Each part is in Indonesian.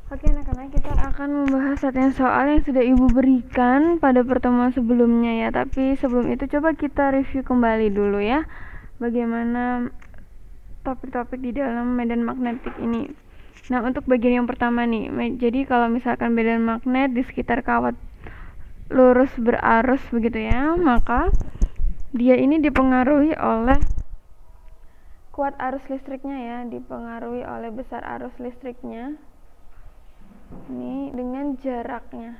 Oke anak-anak, kita akan membahas latihan soal yang sudah ibu berikan pada pertemuan sebelumnya ya. Tapi sebelum itu coba kita review kembali dulu ya, bagaimana topik-topik di dalam medan magnetik ini. Nah, untuk bagian yang pertama nih, jadi kalau misalkan medan magnet di sekitar kawat lurus berarus begitu ya, maka dia ini dipengaruhi oleh kuat arus listriknya ya, dipengaruhi oleh besar arus listriknya. Ini dengan jaraknya,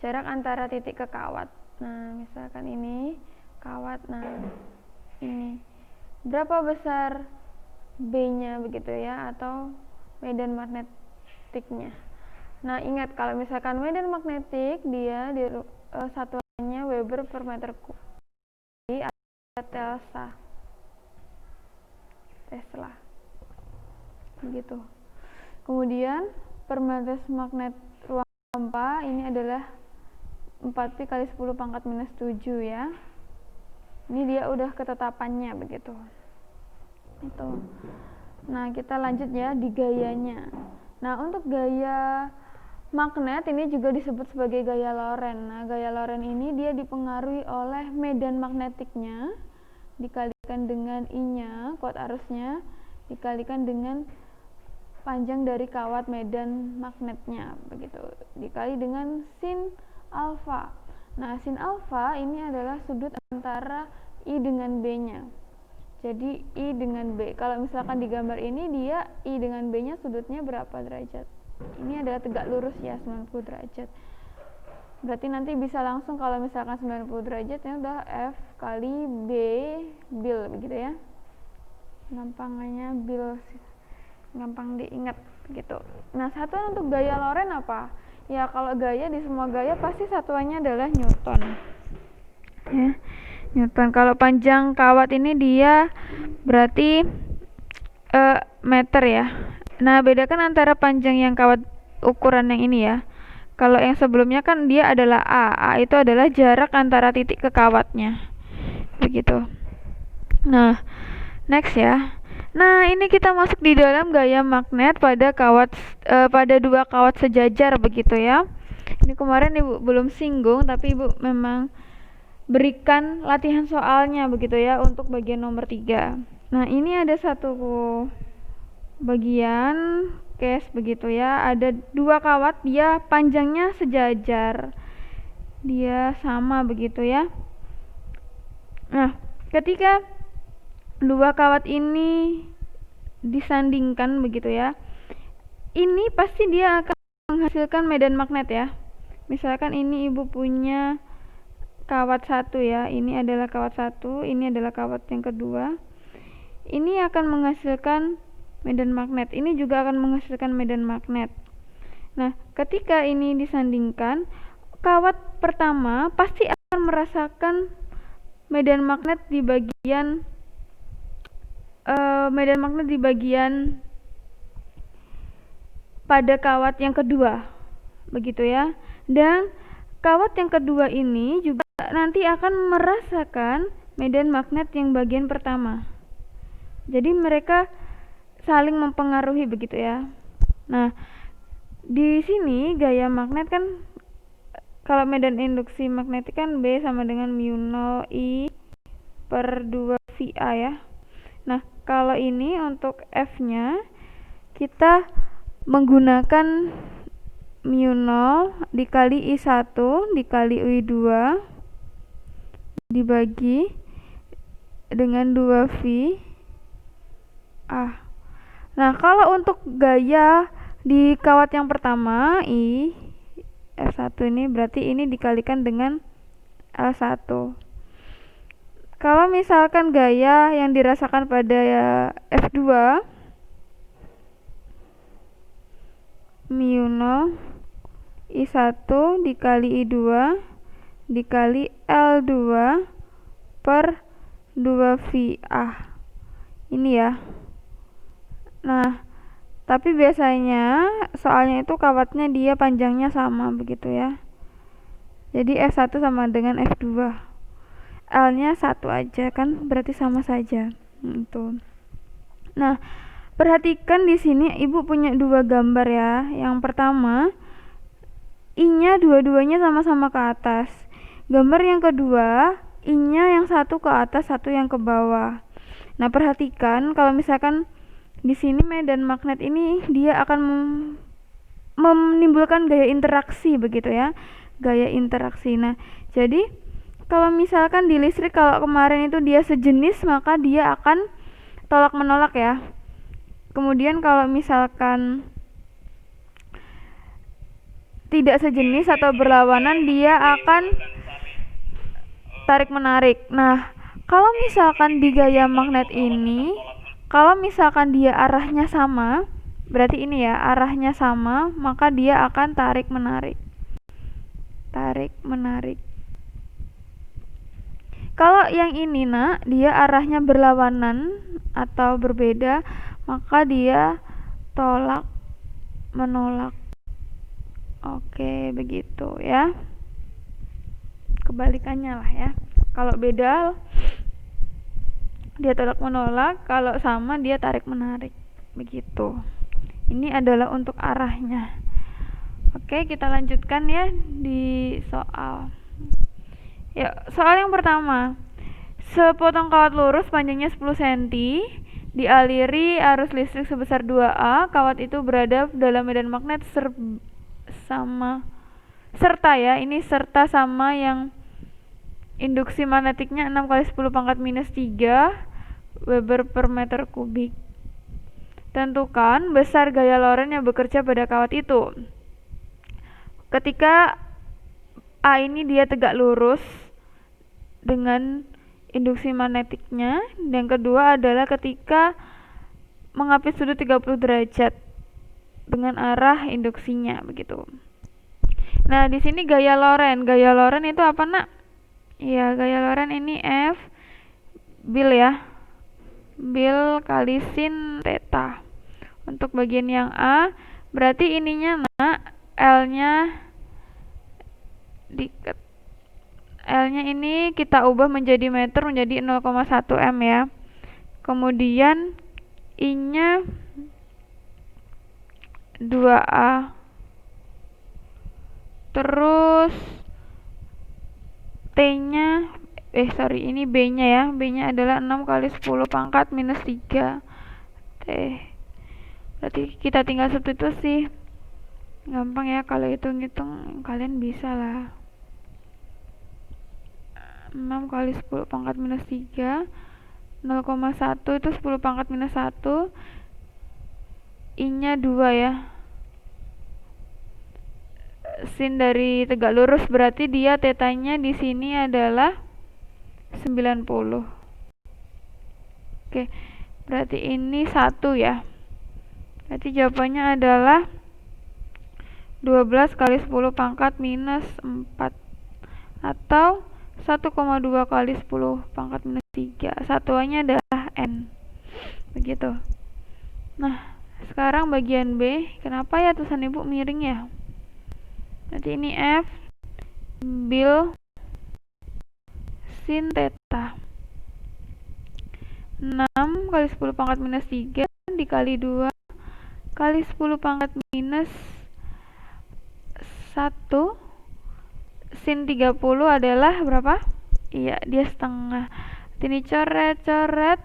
jarak antara titik ke kawat. Nah, misalkan ini kawat, nah ini berapa besar B-nya begitu ya, atau medan magnetiknya. Nah, ingat kalau misalkan medan magnetik dia di satuannya Weber per meter kubik, ada Tesla begitu. Kemudian permagnetitas magnet ruang hampa ini adalah 4pi kali 10 pangkat minus 7 ya. Ini dia udah ketetapannya begitu. Itu. Nah, kita lanjut ya di gayanya. Nah, untuk gaya magnet ini juga disebut sebagai gaya Lorentz. Nah, gaya Lorentz ini dia dipengaruhi oleh medan magnetiknya dikalikan dengan I-nya, kuat arusnya, dikalikan dengan panjang dari kawat medan magnetnya begitu, dikali dengan sin alfa. Nah, sin alfa ini adalah sudut antara I dengan B-nya. Jadi I dengan B. Kalau misalkan di gambar ini dia I dengan B-nya sudutnya berapa derajat? Ini adalah tegak lurus ya, 90 derajat. Berarti nanti bisa langsung kalau misalkan 90 derajat ya udah F kali B bil begitu ya. Gampangannya bil, gampang diingat gitu. Nah, satuan untuk gaya Lorentz apa? Ya, kalau gaya di semua gaya pasti satuannya adalah Newton. Ya, Newton. Kalau panjang kawat ini dia berarti meter ya. Nah, bedakan antara panjang yang kawat ukuran yang ini ya. Kalau yang sebelumnya kan dia adalah A. A itu adalah jarak antara titik ke kawatnya. Begitu. Nah, next ya. Nah, ini kita masuk di dalam gaya magnet pada pada dua kawat sejajar begitu ya. Ini kemarin Ibu belum singgung, tapi Ibu memang berikan latihan soalnya begitu ya untuk bagian nomor 3. Nah, ini ada satu bagian case begitu ya. Ada dua kawat, dia panjangnya sejajar. Dia sama begitu ya. Nah, ketika dua kawat ini disandingkan begitu ya, ini pasti dia akan menghasilkan medan magnet ya. Misalkan ini Ibu punya kawat satu ya, ini adalah kawat satu, ini adalah kawat yang kedua. Ini akan menghasilkan medan magnet, ini juga akan menghasilkan medan magnet. Nah, ketika ini disandingkan, kawat pertama pasti akan merasakan medan magnet di bagian pada kawat yang kedua begitu ya. Dan kawat yang kedua ini juga nanti akan merasakan medan magnet yang bagian pertama. Jadi mereka saling mempengaruhi begitu ya. Nah, di sini gaya magnet kan kalau medan induksi magnetik kan B sama dengan mu 0 I per 2 VA ya. Nah, kalau ini untuk F-nya kita menggunakan mu 0 dikali I1 dikali I2 dibagi dengan 2V A. Nah, kalau untuk gaya di kawat yang pertama I F1 ini berarti ini dikalikan dengan L1. Kalau misalkan gaya yang dirasakan pada F2 mu 0 I1 dikali I2 dikali L2 per 2VA. Ini ya. Nah, tapi biasanya soalnya itu kawatnya dia panjangnya sama begitu ya. Jadi F1 sama dengan F2. L-nya 1 aja kan berarti sama saja. Itu. Nah, Perhatikan di sini Ibu punya dua gambar ya. Yang pertama, I-nya dua-duanya sama-sama ke atas. Gambar yang kedua, I-nya yang satu ke atas, satu yang ke bawah. Nah, perhatikan kalau misalkan di sini medan magnet ini dia akan menimbulkan gaya interaksi begitu ya. Gaya interaksi. Nah, jadi kalau misalkan di listrik, kalau kemarin itu dia sejenis, maka dia akan tolak menolak ya. Kemudian kalau misalkan tidak sejenis atau berlawanan, dia akan tarik menarik. Nah, kalau misalkan di gaya magnet ini, kalau misalkan dia arahnya sama, berarti ini ya, arahnya sama, maka dia akan tarik menarik. Tarik menarik. Kalau yang ini nak, dia arahnya berlawanan atau berbeda, maka dia tolak menolak. Oke, begitu ya. Kebalikannya lah ya. Kalau beda dia tolak menolak, kalau sama dia tarik menarik. Begitu. Ini adalah untuk arahnya. Oke, kita lanjutkan ya di soal. Ya, soal yang pertama. Sepotong kawat lurus panjangnya 10 cm dialiri arus listrik sebesar 2A. Kawat itu berada dalam medan magnet serta sama yang induksi magnetiknya 6 kali 10 pangkat minus 3 Weber per meter kubik. Tentukan besar gaya Lorentz yang bekerja pada kawat itu. Ketika A ini dia tegak lurus dengan induksi magnetiknya, dan kedua adalah ketika mengapit sudut 30 derajat dengan arah induksinya begitu. Nah, di sini gaya Lorentz. Gaya Lorentz itu apa, Nak? Ya, gaya Lorentz ini F bil ya. Bil kali sin theta. Untuk bagian yang A, berarti ininya, Nak, L-nya ini kita ubah menjadi meter, menjadi 0,1 m ya. Kemudian I-nya 2A. Terus T-nya ini B-nya ya. B-nya adalah 6 kali 10 pangkat minus 3 T. Berarti kita tinggal substitusi. Gampang ya, kalau hitung-hitung kalian bisa lah. 6 kali 10 pangkat minus 3 0,1 itu 10 pangkat minus 1. I-nya 2 ya. Sin dari tegak lurus, berarti dia tetanya di sini adalah 90. Oke, berarti ini 1 ya. Berarti jawabannya adalah 12 kali 10 pangkat minus 4 atau 1,2 kali 10 pangkat minus 3. Satuannya adalah N. Begitu. Nah, sekarang bagian B. Kenapa ya tulisan Ibu miring ya? Berarti ini F bil sin theta. 6 kali 10 pangkat minus 3 dikali 2 kali 10 pangkat minus 1. Sin 30 adalah berapa? Iya, dia setengah. Ini coret-coret,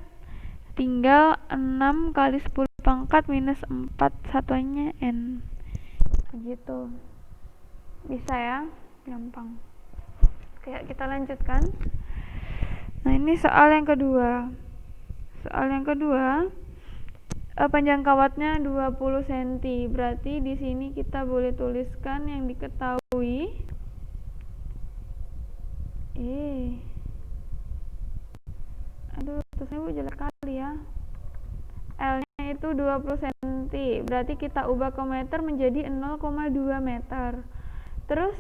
tinggal 6 kali 10 pangkat minus 4, satuannya N. Begitu. Bisa ya? Gampang. Oke, kita lanjutkan. Nah, ini soal yang kedua. Soal yang kedua, panjang kawatnya 20 cm. Berarti di sini kita boleh tuliskan yang diketahui. Aduh, tulisnya Bu jelek kali ya. L-nya itu 20 cm. Berarti kita ubah ke meter menjadi 0,2 meter. Terus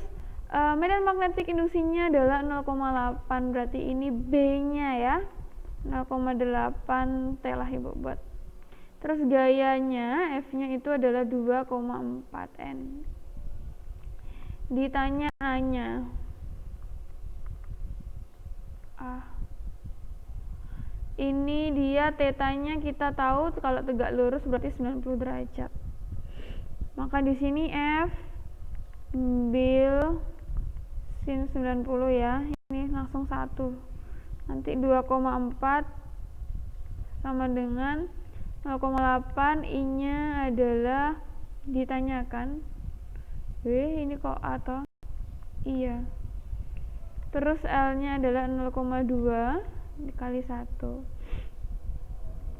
medan magnetik induksinya adalah 0,8. Berarti ini B-nya ya. 0,8 T lah Ibu buat. Terus gayanya F-nya itu adalah 2,4 N. Ditanya A-nya. Ini dia tetanya kita tahu kalau tegak lurus berarti 90 derajat. Maka di sini F bil sin 90 ya. Ini langsung 1. Nanti 2,4 sama dengan 0,8. I-nya adalah ditanyakan. Ini kok A toh? Iya. Terus L-nya adalah 0,2 dikali 1.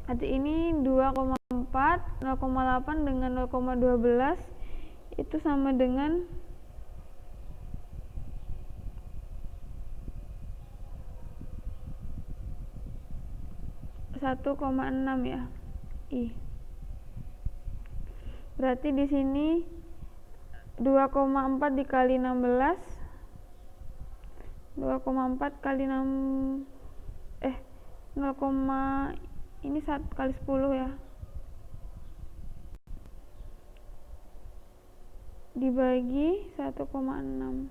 Nanti ini 2,4, 0,8 dengan 0,12 itu sama dengan 1,6 ya. Berarti di sini 2,4 dikali 16, 2,4 kali 6 0, ini 1 kali 10 ya, dibagi 1,6.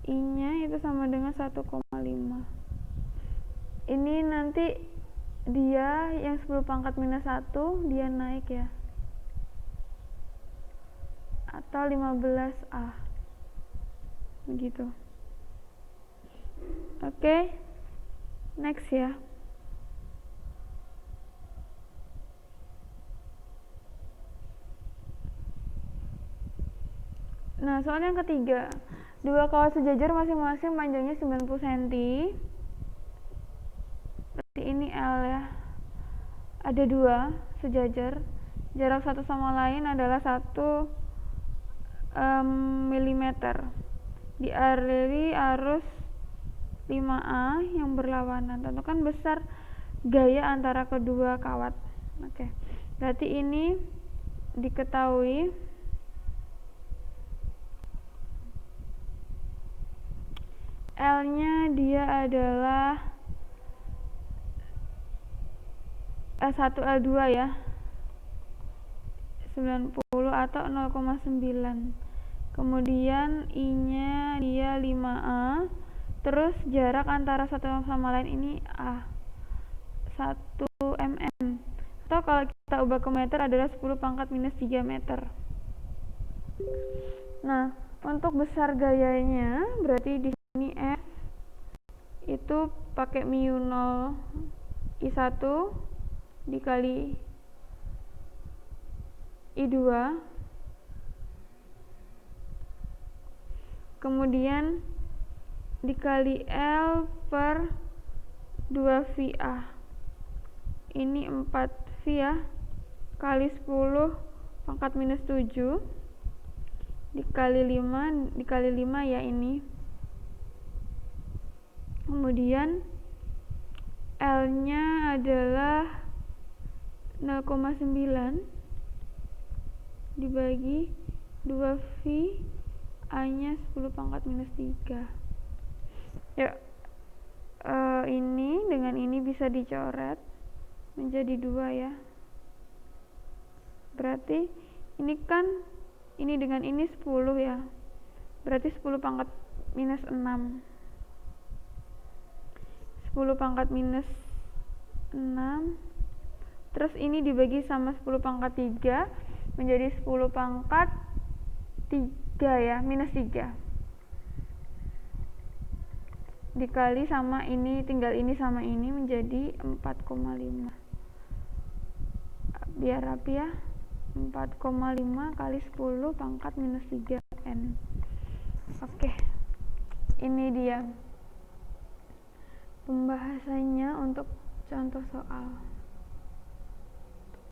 I-nya itu sama dengan 1,5. Ini nanti dia yang 10 pangkat minus 1 dia naik ya, atau 15A begitu. Oke, next ya. Nah, soal yang ketiga, dua kawat sejajar masing-masing panjangnya 90 cm. Berarti ini L ya. Ada dua sejajar, jarak satu sama lain adalah 1 mm. Dialiri arus 5A yang berlawanan. Tentukan besar gaya antara kedua kawat. Oke. Berarti ini diketahui L-nya dia adalah L1 L2 ya, 90 atau 0,9. Kemudian I-nya dia 5A. Terus jarak antara satu sama lain ini A, 1 mm. Atau kalau kita ubah ke meter adalah 10 pangkat minus 3 meter. Nah, untuk besar gayanya berarti di sini F itu pakai mu 0 I1 dikali I2, kemudian dikali L per 2VA. Ini 4V ya, kali 10 pangkat minus 7 dikali 5 ya ini. Kemudian L-nya adalah 0,9 dibagi 2V, A-nya 10 pangkat minus 3. Ya, ini dengan ini bisa dicoret menjadi 2 ya. Berarti ini kan ini dengan ini 10 ya. Berarti 10 pangkat minus 6. 10 pangkat minus 6. Terus ini dibagi sama 10 pangkat 3 menjadi 10 pangkat 3 ya, minus 3. Dikali sama ini, tinggal ini sama ini menjadi 4,5. Biar rapi ya. 4,5 kali 10 pangkat minus 3N. Oke. Ini dia pembahasannya untuk contoh soal.